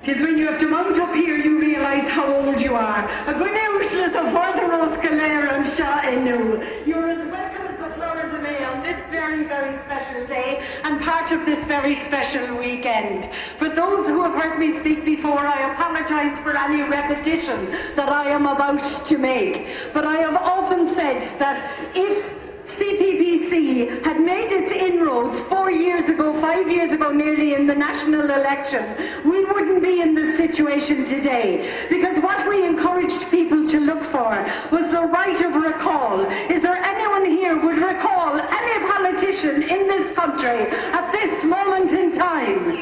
'Tis when you have to mount up here you realise how old you are. A good outlet of further oath Galera and Shah Inu. You're as welcome as the flowers of May on this very, very special day and part of this very special weekend. For those who have heard me speak before, I apologise for any repetition that I am about to make. But I have often said that if CPPC had made its inroads 4 years ago, 5 years ago nearly in the national election, we wouldn't be in this situation today. Because what we encouraged people to look for was the right of recall. Is there anyone here who would recall any politician in this country at this moment in time?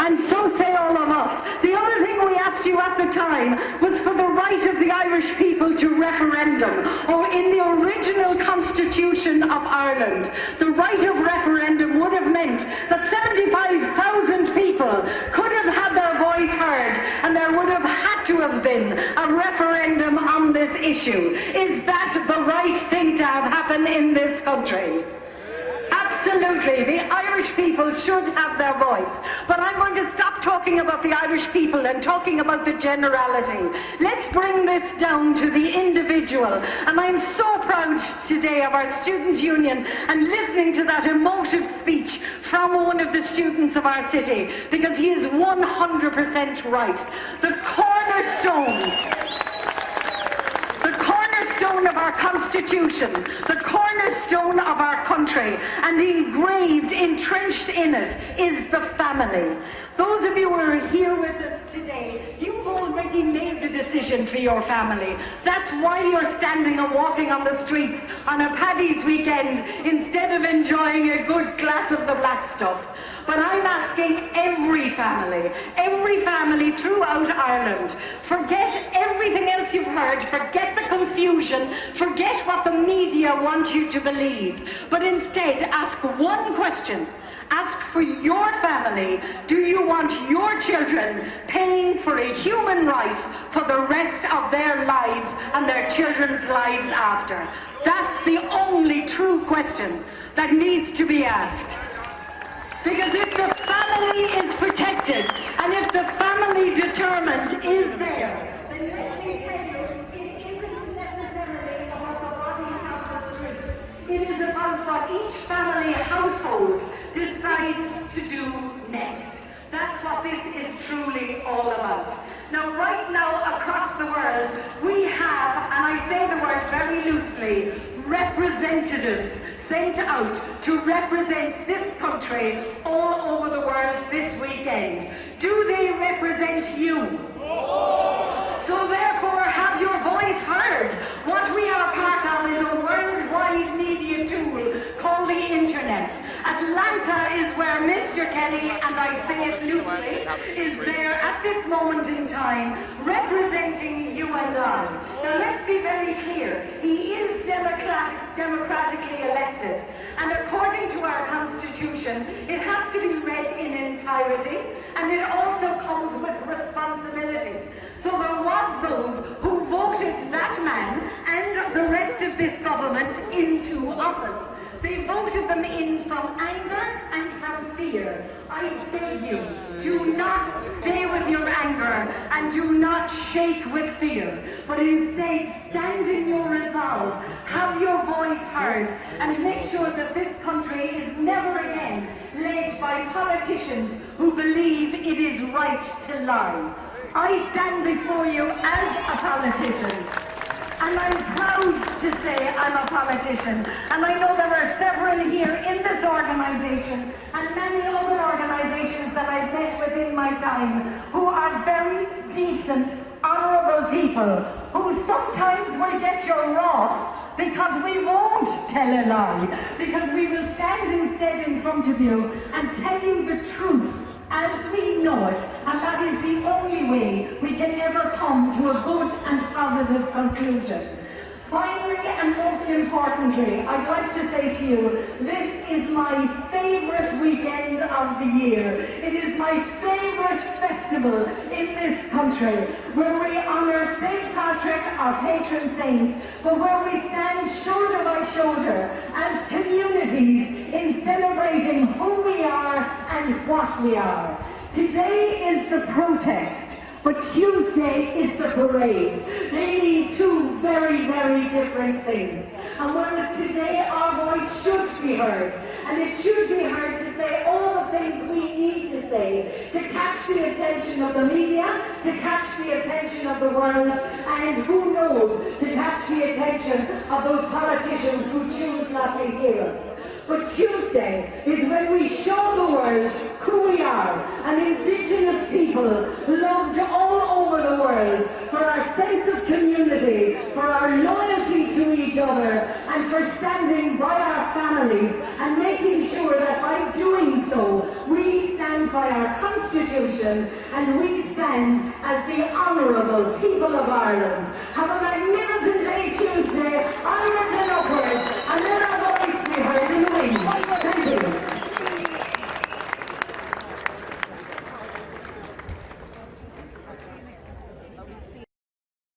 And so say all of us. The other thing we asked you at the time was for the right of the Irish people to referendum, or in the original Constitution of Ireland, the right of referendum would have meant that 75,000 people could have had their voice heard, and there would have had to have been a referendum on this issue. Is that the right thing to have happen in this country? Absolutely, the Irish people should have their voice. But I'm going to stop talking about the Irish people and talking about the generality. Let's bring this down to the individual. And I'm so proud today of our Students' Union and listening to that emotive speech from one of the students of our city, because he is 100% right. The cornerstone of our Constitution, the cornerstone of our country, and engraved, entrenched in it, is the family. Those of you who are here with us today, you've already made the decision for your family. That's why you're standing and walking on the streets on a Paddy's weekend instead of enjoying a good glass of the black stuff. But I'm asking every family throughout Ireland, forget everything else you've heard, forget the confusion, forget what the media want you to believe, but instead ask one question. Ask for your family, do you want your children paying for a human right for the rest of their lives and their children's lives after? That's the only true question that needs to be asked. Because if the family is protected, and if the family determined is there, then let me tell you, it isn't necessarily about the body of the street. It is about what each family household decides to do next. That's what this is truly all about. Now, right now, across the world, we have, and I say the word very loosely, representatives sent out to represent this country all over the world this weekend. Do they represent you? So therefore, have your voice heard. What we are part of is a worldwide media tool called the Internet. Atlanta is where Mr. Kelly, and I say it loosely, is there at this moment in time representing you and I. Now let's be very clear. He is democratically elected, and according to our Constitution, it has to be read in entirety, and it also comes with responsibility. So there was those who voted that man and the rest of this government into office. They voted them in from anger and from fear. I beg you, do not stay with your anger and do not shake with fear, but instead stand in your resolve, have your voice heard, and make sure that this country is never again led by politicians who believe it is right to lie. I stand before you as a politician, and I'm proud to say I'm a politician. And I know there are several here in this organisation and many other organisations that I've met with in my time who are very decent, honourable people who sometimes will get your wrath because we won't tell a lie, because we will stand instead in front of you and tell you the truth as we know it, and that is the only way we can ever come to a good and positive conclusion. Finally, and most importantly, I'd like to say to you, this is my favourite weekend of the year. It is my favourite festival in this country, where we honour St. Patrick, our patron saint, but where we stand shoulder by shoulder as communities in celebrating who we are and what we are. Today is the protest, but Tuesday is the parade. They mean two very, very different things. And whereas today our voice should be heard, and it should be heard to say all the things we need to say, to catch the attention of the media, to catch the attention of the world, and who knows, to catch the attention of those politicians who choose not to hear us. But Tuesday is when we show the world who we are, an Indigenous people loved all over the world for our sense of community, for our loyalty to each other, and for standing by our families and making sure that by doing so we stand by our Constitution and we stand as the honourable people of Ireland. Have a magnificent day Tuesday. Ireland and upward.